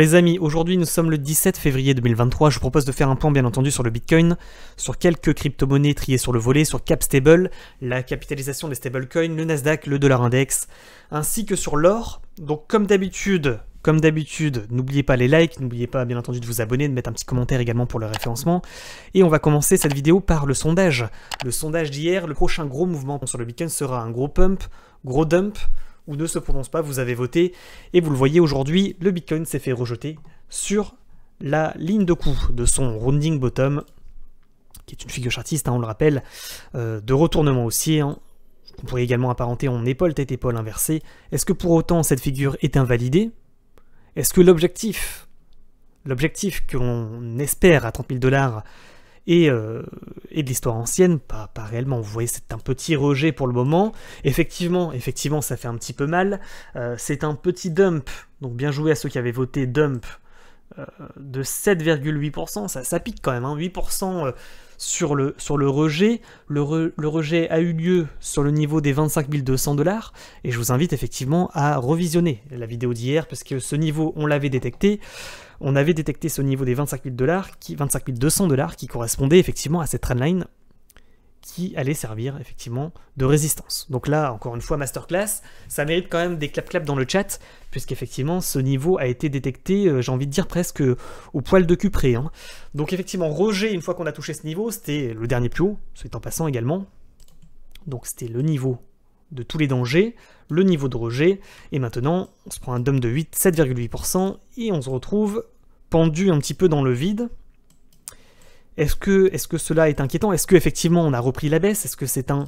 Les amis, aujourd'hui nous sommes le 17 février 2023, je vous propose de faire un point bien entendu sur le Bitcoin, sur quelques crypto-monnaies triées sur le volet, sur CapStable, la capitalisation des stablecoins, le Nasdaq, le dollar index, ainsi que sur l'or. Donc comme d'habitude, n'oubliez pas les likes, n'oubliez pas bien entendu de vous abonner, de mettre un petit commentaire également pour le référencement. Et on va commencer cette vidéo par le sondage. Le sondage d'hier, le prochain gros mouvement sur le Bitcoin sera un gros pump, gros dump, ou ne se prononce pas, vous avez voté, et vous le voyez aujourd'hui, le Bitcoin s'est fait rejeter sur la ligne de coup de son rounding bottom, qui est une figure chartiste, on le rappelle, de retournement haussier, qu'on pourrait également apparenter en épaule, tête-épaule inversée. Est-ce que pour autant cette figure est invalidée? Est-ce que l'objectif que l'on espère à 30 000 $, et de l'histoire ancienne, pas réellement, vous voyez, c'est un petit rejet pour le moment. Effectivement, ça fait un petit peu mal. C'est un petit dump, donc bien joué à ceux qui avaient voté dump de 7,8%, ça pique quand même, 8% sur le rejet. Le rejet a eu lieu sur le niveau des 25 200 $, et je vous invite effectivement à revisionner la vidéo d'hier, parce que ce niveau, on l'avait détecté. On avait détecté ce niveau des 25 200 $, qui correspondait effectivement à cette trendline qui allait servir effectivement de résistance. Donc là, encore une fois, masterclass, ça mérite quand même des clap-clap dans le chat, puisqu'effectivement, ce niveau a été détecté, j'ai envie de dire presque au poil de cul près. Donc effectivement, rejet, une fois qu'on a touché ce niveau, c'était le dernier plus haut, soit en passant également. Donc c'était le niveau de tous les dangers, le niveau de rejet, et maintenant, on se prend un dump de 7,8%, et on se retrouve pendu un petit peu dans le vide. Est-ce que cela est inquiétant? Est-ce qu'effectivement on a repris la baisse? Est-ce que c'est un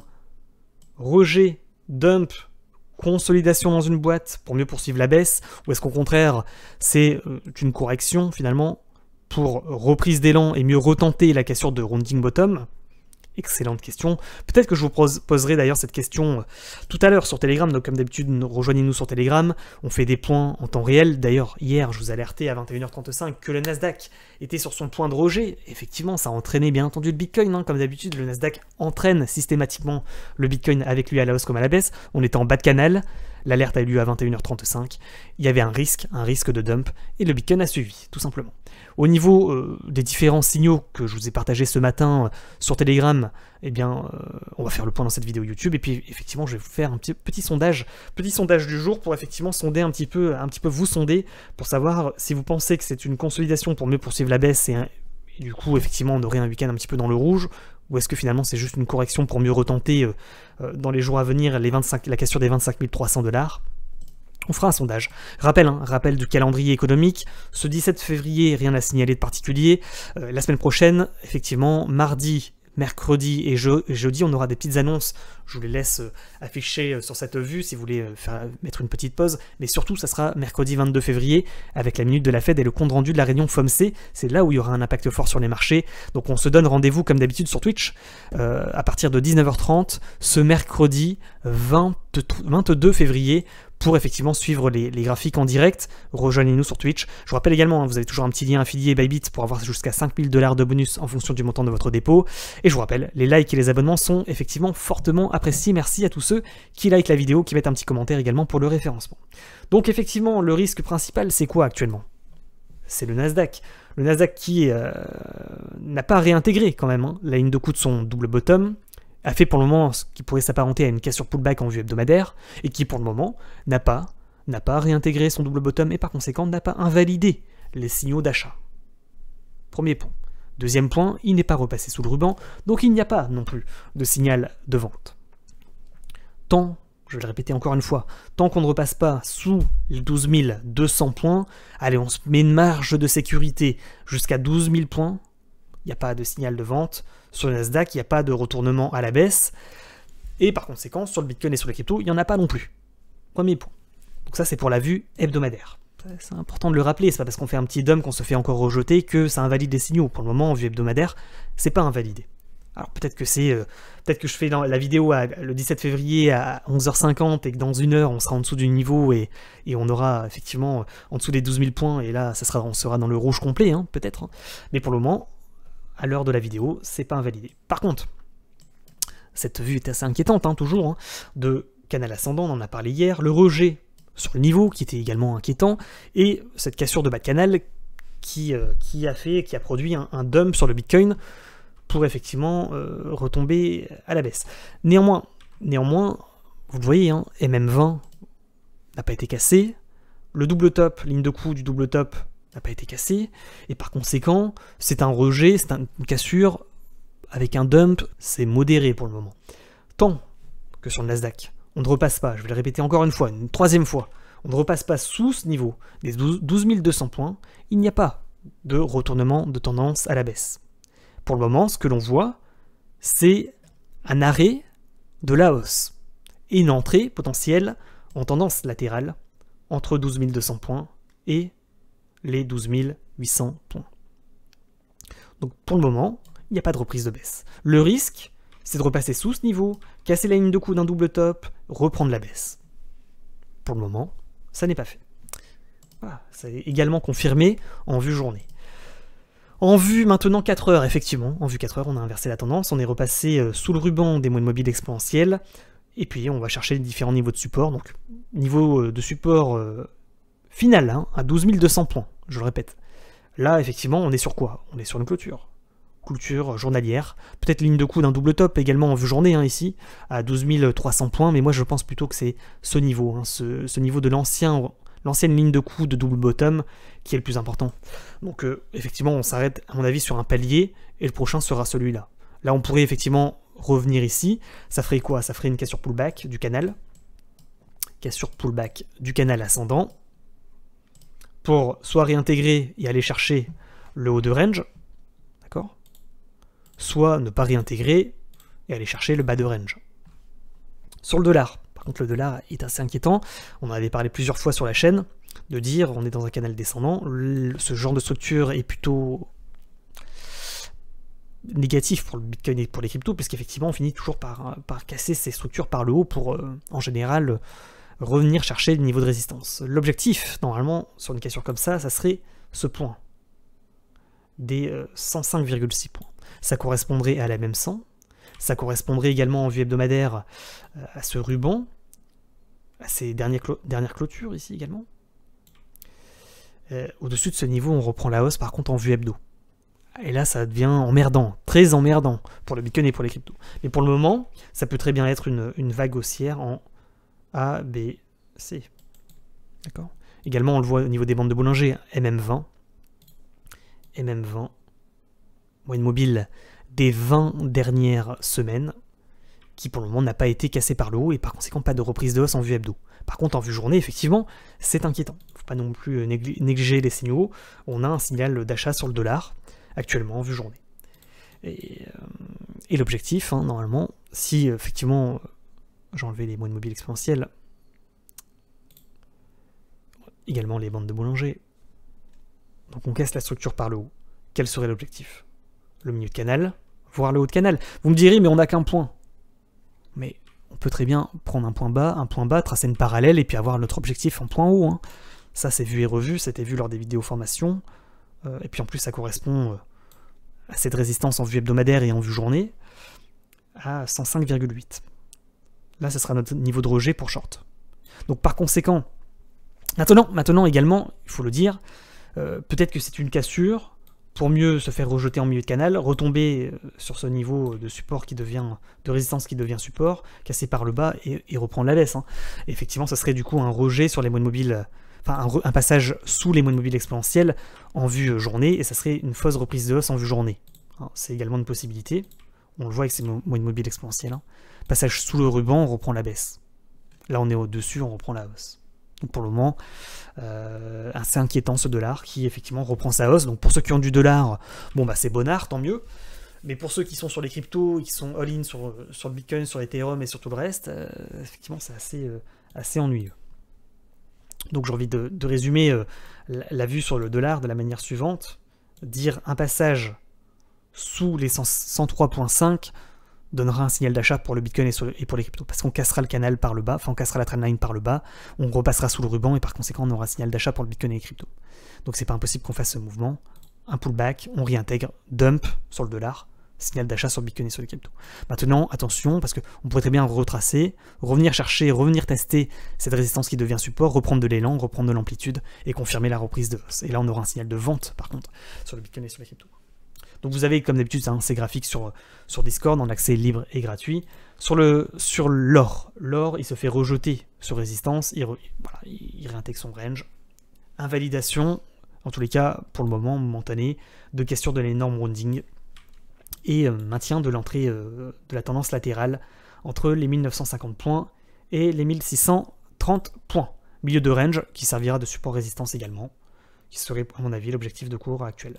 rejet, dump, consolidation dans une boîte pour mieux poursuivre la baisse? Ou est-ce qu'au contraire c'est une correction finalement pour reprise d'élan et mieux retenter la cassure de rounding bottom? Excellente question. Peut-être que je vous poserai d'ailleurs cette question tout à l'heure sur Telegram. Donc comme d'habitude, rejoignez-nous sur Telegram. On fait des points en temps réel. D'ailleurs, hier, je vous alertais à 21h35 que le Nasdaq était sur son point de rejet. Effectivement, ça a entraîné bien entendu le Bitcoin. Comme d'habitude, le Nasdaq entraîne systématiquement le Bitcoin avec lui à la hausse comme à la baisse. On était en bas de canal. L'alerte a eu lieu à 21h35. Il y avait un risque de dump, et le Bitcoin a suivi, tout simplement. Au niveau des différents signaux que je vous ai partagés ce matin sur Telegram, eh bien, on va faire le point dans cette vidéo YouTube, et puis effectivement, je vais vous faire un petit sondage du jour pour effectivement sonder un petit peu vous sonder, pour savoir si vous pensez que c'est une consolidation pour mieux poursuivre la baisse, et du coup, effectivement, on aurait un week-end un petit peu dans le rouge, ou est-ce que finalement c'est juste une correction pour mieux retenter dans les jours à venir la cassure des 25 300 $. On fera un sondage. Rappel du calendrier économique. Ce 17 février, rien à signaler de particulier. La semaine prochaine, effectivement, mardi, mercredi et jeudi, on aura des petites annonces. Je vous les laisse afficher sur cette vue si vous voulez mettre une petite pause. Mais surtout, ça sera mercredi 22 février avec la minute de la Fed et le compte rendu de la réunion FOMC. C'est là où il y aura un impact fort sur les marchés. Donc on se donne rendez-vous comme d'habitude sur Twitch à partir de 19h30 ce mercredi 22 février pour effectivement suivre les graphiques en direct. Rejoignez-nous sur Twitch. Je vous rappelle également, vous avez toujours un petit lien affilié Bybit pour avoir jusqu'à 5 000 $ de bonus en fonction du montant de votre dépôt. Et je vous rappelle, les likes et les abonnements sont effectivement fortement appréciés. Merci à tous ceux qui likent la vidéo, qui mettent un petit commentaire également pour le référencement. Donc effectivement, le risque principal, c'est quoi actuellement? C'est le Nasdaq. Le Nasdaq qui n'a pas réintégré quand même la ligne de coup de son double bottom, a fait pour le moment ce qui pourrait s'apparenter à une cassure pullback en vue hebdomadaire, et qui pour le moment n'a pas réintégré son double bottom, et par conséquent n'a pas invalidé les signaux d'achat. Premier point. Deuxième point, il n'est pas repassé sous le ruban, donc il n'y a pas non plus de signal de vente. Je vais le répéter encore une fois, tant qu'on ne repasse pas sous les 12 200 points, allez, on se met une marge de sécurité jusqu'à 12 000 points, il n'y a pas de signal de vente. Sur le Nasdaq, il n'y a pas de retournement à la baisse. Et par conséquent, sur le Bitcoin et sur les cryptos, il n'y en a pas non plus. Premier point. Donc ça, c'est pour la vue hebdomadaire. C'est important de le rappeler, c'est pas parce qu'on fait un petit dump qu'on se fait encore rejeter que ça invalide les signaux. Pour le moment, en vue hebdomadaire, c'est pas invalidé. Alors peut-être que je fais la vidéo le 17 février à 11h50 et que dans une heure, on sera en dessous du niveau et on aura effectivement en dessous des 12 000 points, et là, on sera dans le rouge complet, peut-être. Mais pour le moment, à l'heure de la vidéo, c'est pas invalidé. Par contre, cette vue est assez inquiétante, toujours, de canal ascendant, on en a parlé hier, le rejet sur le niveau, qui était également inquiétant, et cette cassure de bas de canal qui a produit un dump sur le Bitcoin pour effectivement retomber à la baisse. Néanmoins, vous le voyez, hein, MM20 n'a pas été cassé, le double top, ligne de coup du double top n'a pas été cassé, et par conséquent, c'est un rejet, c'est une cassure avec un dump, c'est modéré pour le moment. Tant que sur le Nasdaq, on ne repasse pas, je vais le répéter encore une fois, une troisième fois, on ne repasse pas sous ce niveau des 12 200 points, il n'y a pas de retournement de tendance à la baisse. Pour le moment, ce que l'on voit, c'est un arrêt de la hausse et une entrée potentielle en tendance latérale entre 12 200 points et les 12 800 points. Donc pour le moment, il n'y a pas de reprise de baisse. Le risque, c'est de repasser sous ce niveau, casser la ligne de coup d'un double top, reprendre la baisse. Pour le moment, ça n'est pas fait. Voilà, c'est également confirmé en vue journée. En vue maintenant 4 heures, effectivement, en vue 4 heures, on a inversé la tendance, on est repassé sous le ruban des moyennes mobiles exponentielles, et puis on va chercher les différents niveaux de support. Donc niveau de support final, hein, à 12 200 points, je le répète. Là, effectivement, on est sur quoi? On est sur une clôture journalière, peut-être ligne de coup d'un double top également en vue journée, hein, ici, à 12 300 points, mais moi je pense plutôt que c'est ce niveau, hein, ce niveau de l'ancienne ligne de coup de double bottom qui est le plus important. Donc effectivement, on s'arrête à mon avis sur un palier, et le prochain sera celui-là. Là, on pourrait effectivement revenir ici, ça ferait quoi? Ça ferait une cassure pullback du canal, ascendant, pour soit réintégrer et aller chercher le haut de range, d'accord, soit ne pas réintégrer et aller chercher le bas de range. Sur le dollar, par contre le dollar est assez inquiétant, on en avait parlé plusieurs fois sur la chaîne, de dire on est dans un canal descendant, ce genre de structure est plutôt négatif pour le Bitcoin et pour les cryptos, puisqu'effectivement on finit toujours par casser ces structures par le haut pour en général revenir chercher le niveau de résistance. L'objectif, normalement, sur une cassure comme ça serait ce point, des 105,6 points. Ça correspondrait à la même 100, ça correspondrait également en vue hebdomadaire à ce ruban, à ces dernières clôtures ici également. Au-dessus de ce niveau, on reprend la hausse par contre en vue hebdo. Et là, ça devient emmerdant, très emmerdant pour le Bitcoin et pour les cryptos. Mais pour le moment, ça peut très bien être une vague haussière en A, B, C. D'accord. Également, on le voit au niveau des bandes de Bollinger, MM20, moyenne mobile des 20 dernières semaines, qui pour le moment n'a pas été cassé par le haut, et par conséquent pas de reprise de hausse en vue hebdo. Par contre, en vue journée, effectivement, c'est inquiétant. Il ne faut pas non plus négliger les signaux. On a un signal d'achat sur le dollar, actuellement en vue journée. Et l'objectif, hein, normalement, si effectivement, j'ai enlevé les moyennes mobiles exponentielles, également les bandes de Bollinger, donc on casse la structure par le haut. Quel serait l'objectif? Le milieu de canal, voire le haut de canal. Vous me direz, mais on n'a qu'un point. Mais on peut très bien prendre un point bas, tracer une parallèle, et puis avoir notre objectif en point haut. Hein. Ça, c'est vu et revu, c'était vu lors des vidéos formation. Et puis en plus, ça correspond à cette résistance en vue hebdomadaire et en vue journée, à 105,8. Là, ce sera notre niveau de rejet pour short. Donc par conséquent, maintenant également, il faut le dire, peut-être que c'est une cassure, pour mieux se faire rejeter en milieu de canal, retomber sur ce niveau de support de résistance qui devient support, casser par le bas et reprendre la baisse. Hein. Et effectivement, ça serait du coup un rejet sur les moyennes mobiles, enfin un passage sous les moyennes mobiles exponentielles en vue journée, et ça serait une fausse reprise de hausse en vue journée. C'est également une possibilité. On le voit avec ces moyennes mobiles exponentielles. Hein. Passage sous le ruban, on reprend la baisse. Là, on est au-dessus, on reprend la hausse. Donc pour le moment, assez inquiétant ce dollar qui effectivement reprend sa hausse. Donc pour ceux qui ont du dollar, bon bah c'est bonnard, tant mieux. Mais pour ceux qui sont sur les cryptos, qui sont all-in sur le Bitcoin, sur l'Ethereum et sur tout le reste, effectivement c'est assez ennuyeux. Donc j'ai envie de résumer la vue sur le dollar de la manière suivante. Dire un passage sous les 103.5 donnera un signal d'achat pour le Bitcoin et pour les cryptos, parce qu'on cassera le canal par le bas, enfin on cassera la trendline par le bas, on repassera sous le ruban, et par conséquent on aura un signal d'achat pour le Bitcoin et les cryptos. Donc c'est pas impossible qu'on fasse ce mouvement, un pullback, on réintègre, dump sur le dollar, signal d'achat sur le Bitcoin et sur les cryptos. Maintenant, attention, parce qu'on pourrait très bien retracer, revenir chercher, revenir tester cette résistance qui devient support, reprendre de l'élan, reprendre de l'amplitude et confirmer la reprise de hausse. Et là, on aura un signal de vente, par contre, sur le Bitcoin et sur les cryptos. Donc vous avez, comme d'habitude, ces graphiques sur Discord en accès libre et gratuit. Sur l'or, il se fait rejeter sur résistance, il réintègre son range. Invalidation, en tous les cas, pour le moment, momentanée, de cassure de l'énorme rounding et maintien de l'entrée de la tendance latérale entre les 1950 points et les 1630 points. Milieu de range qui servira de support résistance également, qui serait, à mon avis, l'objectif de cours actuel,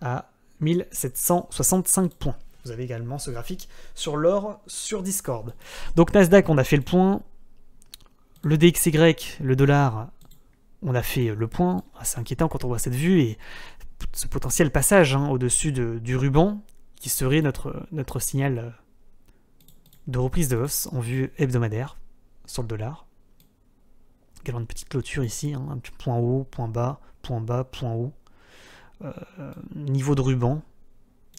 à 1765 points. Vous avez également ce graphique sur l'or sur Discord. Donc Nasdaq, on a fait le point. Le DXY, le dollar, on a fait le point. C'est inquiétant quand on voit cette vue et ce potentiel passage au-dessus du ruban qui serait notre signal de reprise de hausse en vue hebdomadaire sur le dollar. Également une petite clôture ici, un petit point haut, point bas, point bas, point haut. Niveau de ruban,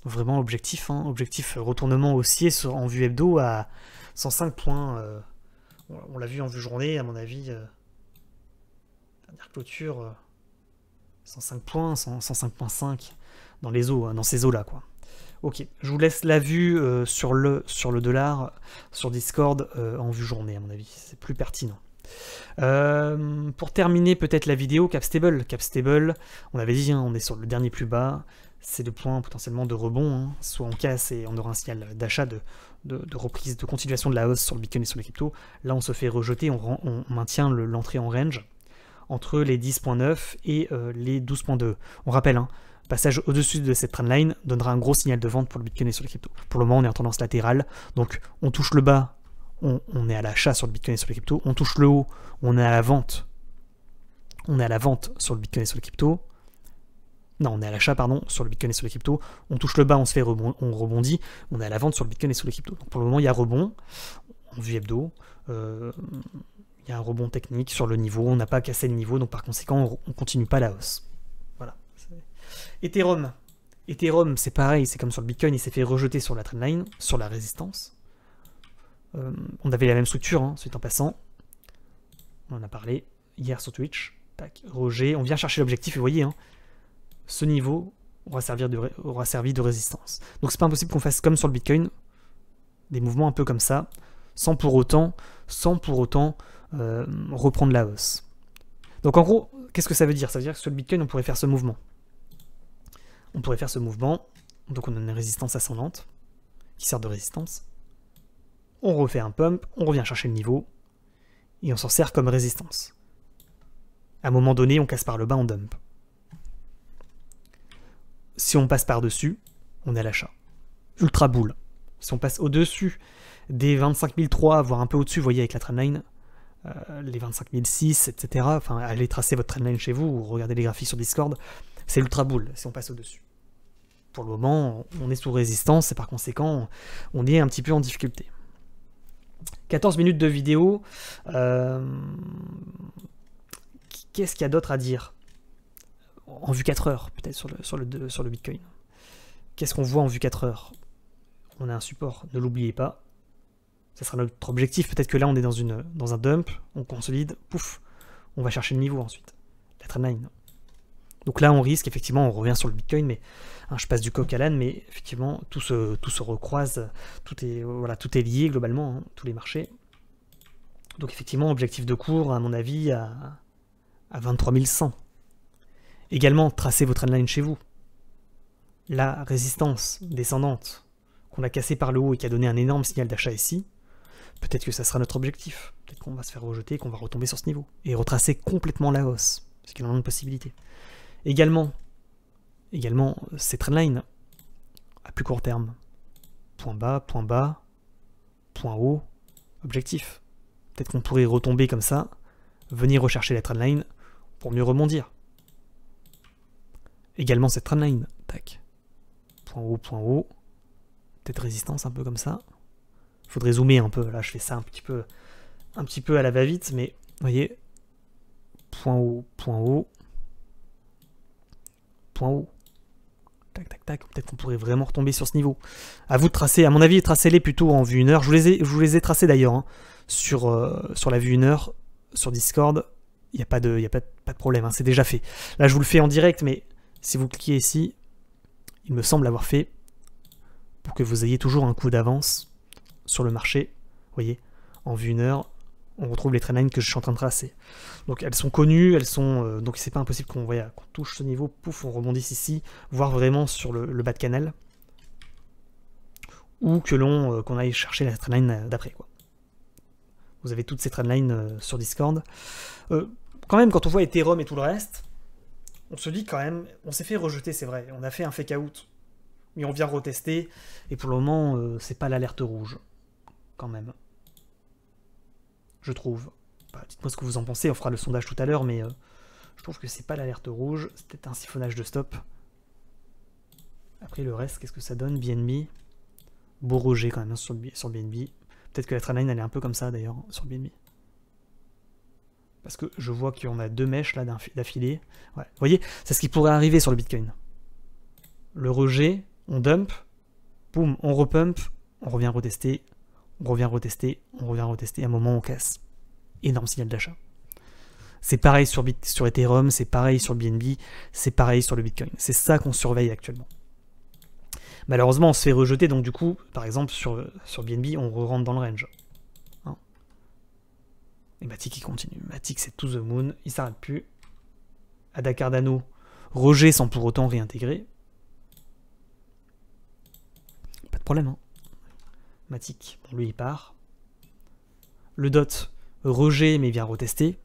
vraiment objectif, objectif retournement haussier en vue hebdo à 105 points. On l'a vu en vue journée, à mon avis. Dernière clôture, 105 points, 105.5 dans les eaux, dans ces eaux-là, quoi. Ok, je vous laisse la vue sur le dollar, sur Discord, en vue journée, à mon avis. C'est plus pertinent. Pour terminer peut-être la vidéo, Capstable, on avait dit, on est sur le dernier plus bas, c'est le point potentiellement de rebond, soit on casse et on aura un signal d'achat, de reprise, de continuation de la hausse sur le Bitcoin et sur les cryptos. Là on se fait rejeter, on maintient l'entrée en range entre les 10.9 et les 12.2. On rappelle, passage au-dessus de cette trendline donnera un gros signal de vente pour le Bitcoin et sur les cryptos. Pour le moment on est en tendance latérale, donc on touche le bas, on est à l'achat sur le Bitcoin et sur les cryptos. On touche le haut, on est à la vente. On est à la vente sur le Bitcoin et sur les cryptos. Non, on est à l'achat, pardon, sur le Bitcoin et sur les cryptos. On touche le bas, on rebondit. On est à la vente sur le Bitcoin et sur les cryptos. Donc pour le moment, il y a rebond en vue hebdo. Il y a un rebond technique sur le niveau. On n'a pas cassé le niveau, donc par conséquent, on ne continue pas la hausse. Voilà. Ethereum, c'est pareil. C'est comme sur le Bitcoin, il s'est fait rejeter sur la trendline, sur la résistance. On avait la même structure, suite en passant. On en a parlé hier sur Twitch. Tac, rejet. On vient chercher l'objectif et vous voyez, ce niveau aura servi de résistance. Donc c'est pas impossible qu'on fasse comme sur le Bitcoin, des mouvements un peu comme ça, sans pour autant reprendre la hausse. Donc en gros, qu'est-ce que ça veut dire? Ça veut dire que sur le Bitcoin, on pourrait faire ce mouvement. Donc on a une résistance ascendante qui sert de résistance. On refait un pump, on revient chercher le niveau, et on s'en sert comme résistance. À un moment donné, on casse par le bas, on dump. Si on passe par-dessus, on est à l'achat. Ultra bull. Si on passe au-dessus des 25 003, voire un peu au-dessus, vous voyez avec la trendline, les 25 006, etc. Enfin, allez tracer votre trendline chez vous, ou regardez les graphiques sur Discord, c'est ultra bull si on passe au-dessus. Pour le moment, on est sous résistance, et par conséquent, on est un petit peu en difficulté. 14 minutes de vidéo. Qu'est-ce qu'il y a d'autre à dire? En vue 4 heures, peut-être sur le Bitcoin. Qu'est-ce qu'on voit en vue 4 heures? On a un support, ne l'oubliez pas. Ça sera notre objectif. Peut-être que là, on est dans un dump, on consolide, pouf, on va chercher le niveau ensuite. La trendline. Donc là, on risque, effectivement, on revient sur le Bitcoin, mais je passe du coq à l'âne, mais effectivement, tout se recroise, tout est lié globalement, tous les marchés. Donc effectivement, objectif de cours, à mon avis, à 23 100. Également, tracez votre trendline chez vous. La résistance descendante qu'on a cassée par le haut et qui a donné un énorme signal d'achat ici, peut-être que ça sera notre objectif. Peut-être qu'on va se faire rejeter et qu'on va retomber sur ce niveau. Et retracer complètement la hausse, ce qui est une possibilité. Également, ces trendlines à plus court terme. Point bas, point haut, objectif. Peut-être qu'on pourrait retomber comme ça, venir rechercher la trendline pour mieux rebondir. Également cette trendline, tac. Point haut, peut-être résistance un peu comme ça. Il faudrait zoomer un peu, là je fais ça un petit peu à la va-vite, mais vous voyez, point haut, tac tac. tac, peut-être qu'on pourrait vraiment retomber sur ce niveau. À vous de tracer, à mon avis, tracez-les plutôt en vue 1 heure. Je vous les ai tracés d'ailleurs, hein, sur la vue 1 heure, sur Discord. Il n'y a pas de problème, hein, c'est déjà fait. Là, je vous le fais en direct, mais si vous cliquez ici, il me semble l'avoir fait pour que vous ayez toujours un coup d'avance sur le marché. Vous voyez, en vue 1 heure, on retrouve les trendlines que je suis en train de tracer. Donc elles sont connues, elles sont donc c'est pas impossible qu'on touche ce niveau, pouf, on rebondisse ici, voire vraiment sur le bas de canal, ou que qu'on aille chercher la trendline d'après, quoi. Vous avez toutes ces trendlines sur Discord. Quand même, quand on voit Ethereum et tout le reste, on se dit quand même, on s'est fait rejeter, c'est vrai, on a fait un fake out, mais on vient retester, et pour le moment, c'est pas l'alerte rouge, quand même. Je trouve. Bah, dites-moi ce que vous en pensez, on fera le sondage tout à l'heure, mais je trouve que c'est pas l'alerte rouge, c'est peut-être un siphonnage de stop. Après le reste, qu'est-ce que ça donne? BNB. Beau rejet quand même, hein, sur BNB. Peut-être que la trendline elle est un peu comme ça d'ailleurs sur BNB. Parce que je vois qu'il y en a 2 mèches là d'affilée. Ouais. Vous voyez, c'est ce qui pourrait arriver sur le Bitcoin. Le rejet, on dump, boum, on repump, on revient retester, on revient retester, on revient retester, à un moment on casse. Énorme signal d'achat. C'est pareil sur Ethereum, c'est pareil sur BNB, c'est pareil sur le Bitcoin. C'est ça qu'on surveille actuellement. Malheureusement, on se fait rejeter, donc du coup, par exemple, sur BNB, on re-rentre dans le range. Hein. Et Matic, il continue. Matic, c'est to the moon, il s'arrête plus. Ada Cardano, rejet sans pour autant réintégrer. Pas de problème, hein. Matic, bon, lui, il part. Le DOT, rejet, mais il vient retester.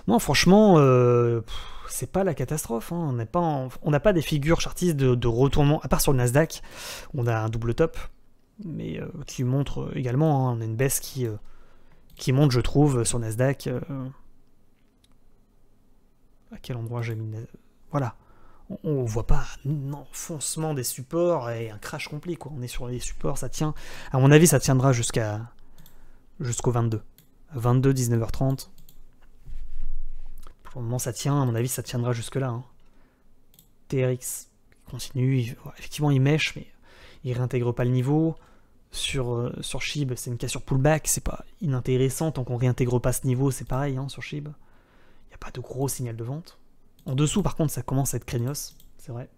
Non, franchement, c'est pas la catastrophe. Hein. On n'a pas des figures chartistes de retournement, à part sur le Nasdaq, on a un double top, mais qui montre également, hein, on a une baisse qui monte, je trouve, sur Nasdaq. À quel endroit j'ai mis... Voilà. On voit pas un enfoncement des supports et un crash complet, quoi. On est sur les supports, ça tient. À mon avis, ça tiendra jusqu'au 22. 22, 19h30. Pour le moment, ça tient. À mon avis, ça tiendra jusque-là. Hein. TRX continue. Effectivement, il mèche, mais il réintègre pas le niveau. Sur SHIB, c'est une cassure pullback. C'est pas inintéressant. Tant qu'on réintègre pas ce niveau, c'est pareil, hein, sur SHIB. Il n'y a pas de gros signal de vente. En dessous, par contre, ça commence à être craignos. C'est vrai.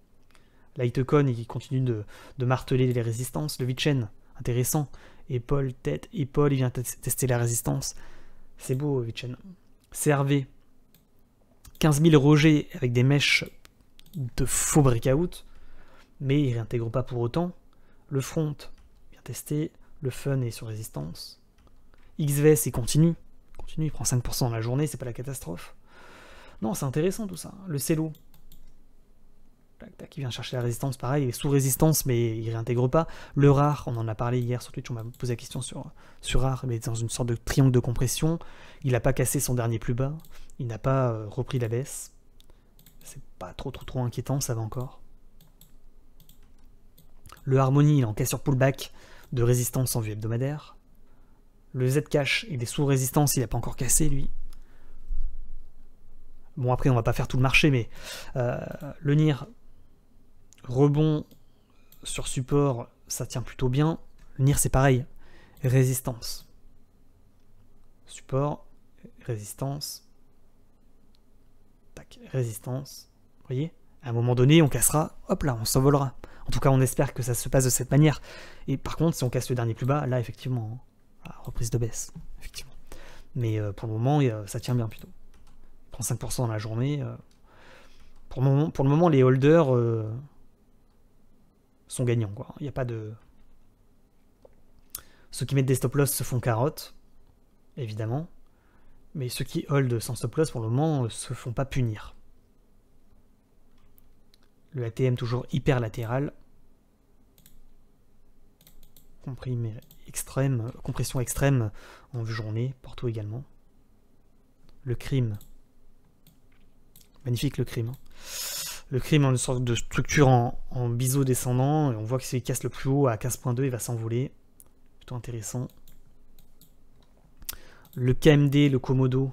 Litecoin, il continue de marteler les résistances. Le VeChain, intéressant. Épaule, tête, épaule, il vient tester la résistance. C'est beau, VeChain. CRV, 15 000 rejets avec des mèches de faux breakout, mais il ne réintègre pas pour autant. Le front, il vient tester. Le fun est sur résistance. XVS, il continue. Il prend 5% dans la journée, c'est pas la catastrophe. Non, c'est intéressant tout ça. Le Celo, tac, tac, il vient chercher la résistance, pareil, il est sous résistance, mais il réintègre pas. Le RAR, on en a parlé hier sur Twitch, on m'a posé la question sur RAR, mais dans une sorte de triangle de compression. Il n'a pas cassé son dernier plus bas, il n'a pas repris la baisse. C'est pas trop inquiétant, ça va encore. Le Harmony, il est en cassure pullback de résistance en vue hebdomadaire. Le Zcash, il est sous résistance, il n'a pas encore cassé, lui. Bon, après, on va pas faire tout le marché, mais le NIR, rebond sur support, ça tient plutôt bien. Le NIR, c'est pareil. Résistance. Support, résistance. Tac, résistance. Vous voyez? À un moment donné, on cassera, hop là, on s'envolera. En tout cas, on espère que ça se passe de cette manière. Et par contre, si on casse le dernier plus bas, là, effectivement, reprise de baisse. Effectivement. Mais pour le moment, ça tient bien plutôt. 5% dans la journée. Pour le moment, les holders sont gagnants, quoi. Il n'y a pas de... Ceux qui mettent des stop-loss se font carotte, évidemment. Mais ceux qui hold sans stop-loss, pour le moment, se font pas punir. Le ATM toujours hyper latéral. Compression extrême en vue journée, Porto également. Le crime. Magnifique le crime. Le crime a une sorte de structure en biseau descendant. Et on voit que s'il casse le plus haut à 15.2, il va s'envoler. Plutôt intéressant. Le KMD, le Komodo.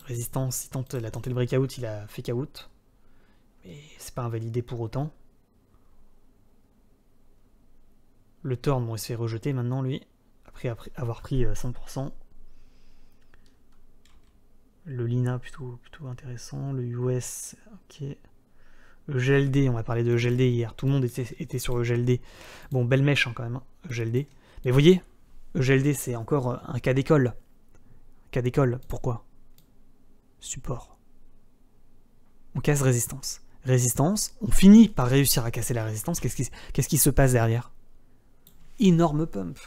Résistance, il a tenté le breakout, il a fake out. Mais c'est pas invalidé pour autant. Le Thorn, bon, il se fait rejeter maintenant, lui. Après avoir pris 100%. Le Lina, plutôt intéressant. Le US, ok. Le GLD, on va parler de GLD hier. Tout le monde était sur le GLD. Bon, belle mèche hein, quand même, hein, GLD. Mais vous voyez, GLD, c'est encore un cas d'école. Cas d'école, pourquoi? Support. On casse résistance. Résistance, on finit par réussir à casser la résistance. Qu'est-ce qui se passe derrière? Énorme pump.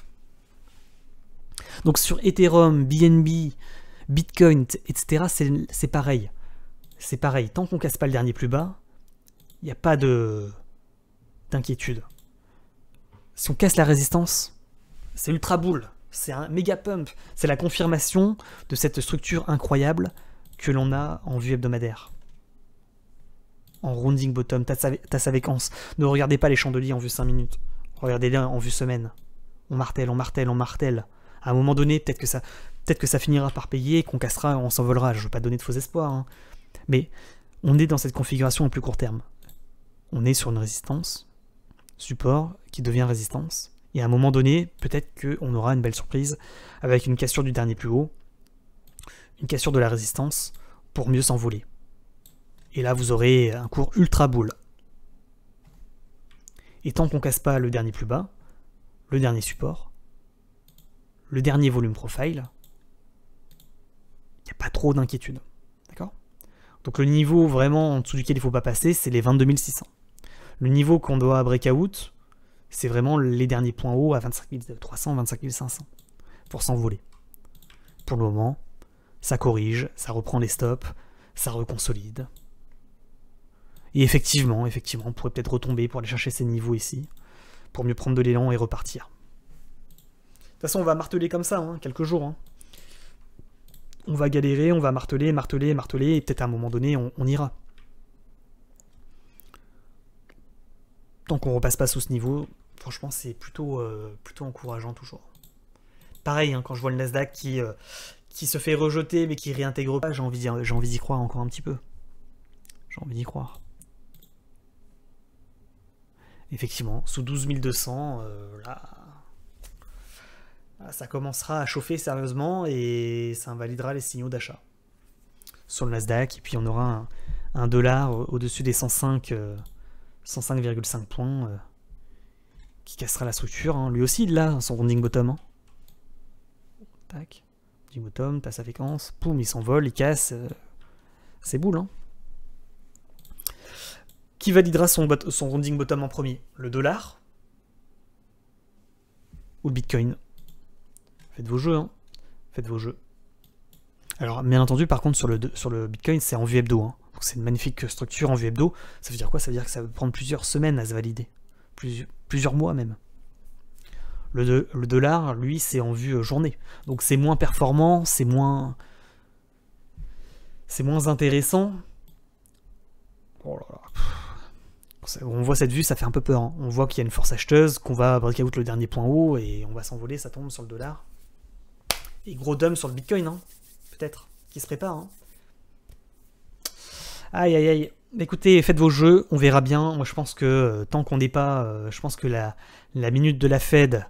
Donc sur Ethereum, BNB, Bitcoin, etc., c'est pareil. C'est pareil. Tant qu'on casse pas le dernier plus bas, il n'y a pas d'inquiétude. Si on casse la résistance, c'est ultra bull. C'est un méga pump. C'est la confirmation de cette structure incroyable que l'on a en vue hebdomadaire. En rounding bottom, tasse avec anse. Ne regardez pas les chandeliers en vue 5 minutes. Regardez-les en vue semaine. On martèle, on martèle, on martèle. À un moment donné, peut-être que ça finira par payer, qu'on cassera, on s'envolera. Je ne veux pas donner de faux espoirs. Hein. Mais on est dans cette configuration en plus court terme. On est sur une résistance, support, qui devient résistance. Et à un moment donné, peut-être qu'on aura une belle surprise avec une cassure du dernier plus haut, une cassure de la résistance pour mieux s'envoler. Et là, vous aurez un cours ultra bull. Et tant qu'on ne casse pas le dernier plus bas, le dernier support, le dernier volume profile, il n'y a pas trop d'inquiétude. D'accord? Donc le niveau vraiment en dessous duquel il ne faut pas passer, c'est les 22 600. Le niveau qu'on doit breakout, c'est vraiment les derniers points hauts à 25 300, 25 500 pour s'envoler. Pour le moment, ça corrige, ça reprend les stops, ça reconsolide. Et effectivement, on pourrait peut-être retomber pour aller chercher ces niveaux ici, pour mieux prendre de l'élan et repartir. De toute façon, on va marteler comme ça, hein, quelques jours. Hein. On va galérer, on va marteler, et peut-être à un moment donné, on ira. Tant qu'on repasse pas sous ce niveau, franchement, c'est plutôt encourageant toujours. Pareil, hein, quand je vois le Nasdaq qui se fait rejeter, mais qui réintègre pas, j'ai envie d'y croire encore un petit peu. J'ai envie d'y croire. Effectivement, sous 12 200, là, ça commencera à chauffer sérieusement et ça invalidera les signaux d'achat sur le Nasdaq. Et puis on aura un dollar au-dessus des 105,5 points qui cassera la structure. Hein. Lui aussi, là, son rounding bottom. Hein. Tac, rounding bottom, tasse à séquence, poum, il s'envole, il casse. C'est boule, hein. Qui validera son rounding bottom en premier? Le dollar ou le Bitcoin? Faites vos jeux, hein. Faites vos jeux. Alors, bien entendu, par contre, sur le Bitcoin, c'est en vue hebdo. Hein. Donc, c'est une magnifique structure en vue hebdo. Ça veut dire quoi? Ça veut dire que ça va prendre plusieurs semaines à se valider. Plusieurs mois même. Le dollar, lui, c'est en vue journée. Donc, c'est moins performant, c'est moins intéressant. Oh là là. On voit cette vue, ça fait un peu peur. Hein. On voit qu'il y a une force acheteuse, qu'on va breakout le dernier point haut et on va s'envoler, ça tombe sur le dollar. Et gros dump sur le Bitcoin, hein, peut-être, qui se prépare. Hein. Aïe aïe aïe. Écoutez, faites vos jeux, on verra bien. Moi je pense que tant qu'on n'est pas... je pense que la minute de la Fed,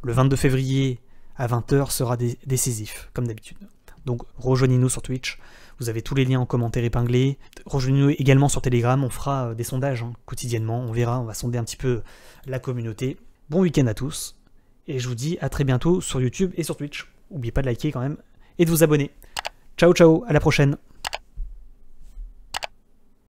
le 22 février à 20h, sera décisif, comme d'habitude. Donc rejoignez-nous sur Twitch. Vous avez tous les liens en commentaire épinglés. Rejoignez-nous également sur Telegram. On fera des sondages hein, quotidiennement. On verra, on va sonder un petit peu la communauté. Bon week-end à tous. Et je vous dis à très bientôt sur YouTube et sur Twitch. N'oubliez pas de liker quand même et de vous abonner. Ciao ciao, à la prochaine.